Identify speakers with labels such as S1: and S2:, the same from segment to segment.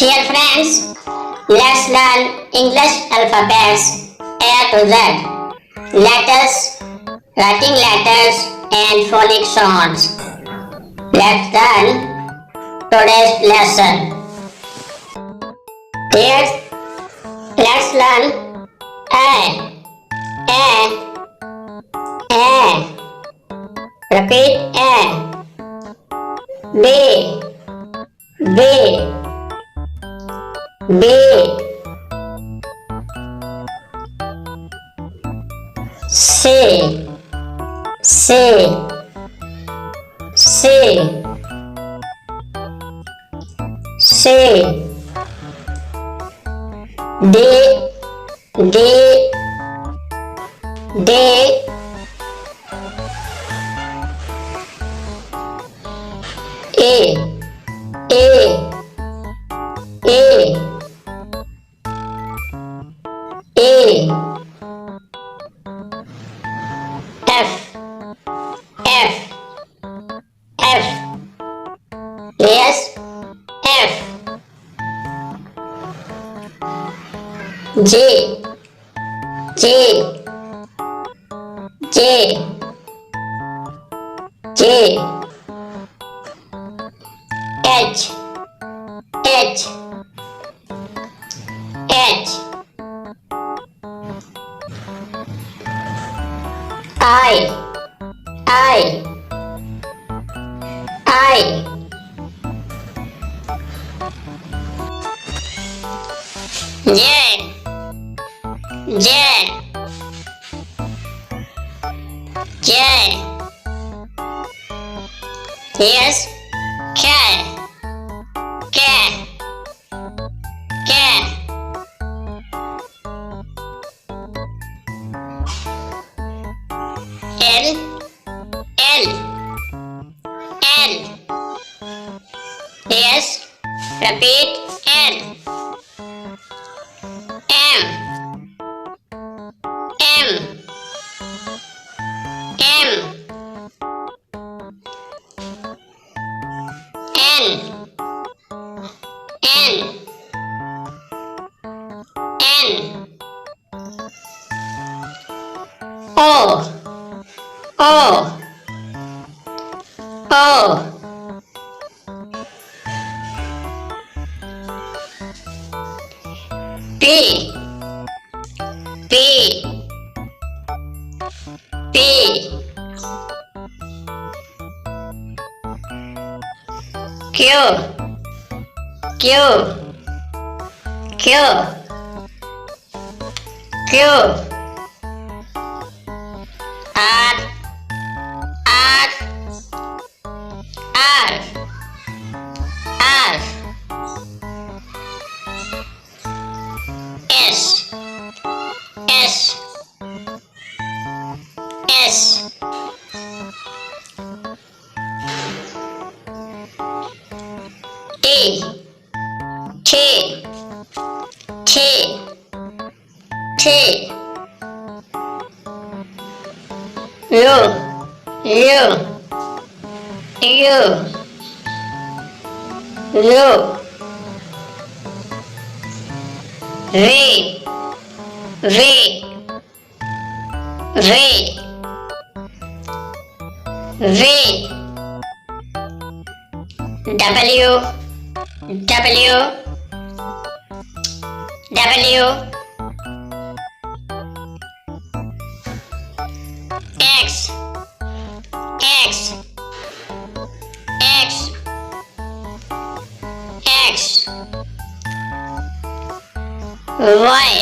S1: Dear friends, let's learn English alphabets A to Z. Letters, writing letters and phonic sounds. Let's learn today's lesson. Here, let's learn A. Repeat A. B. C. D. E. F. Yes, F. G. H. I. J. Yes, K. L. Yes, repeat L. M. N. O. P. Q. R. S. T. U. V. W. X. Y.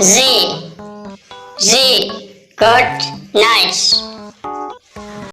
S1: Z. Good night.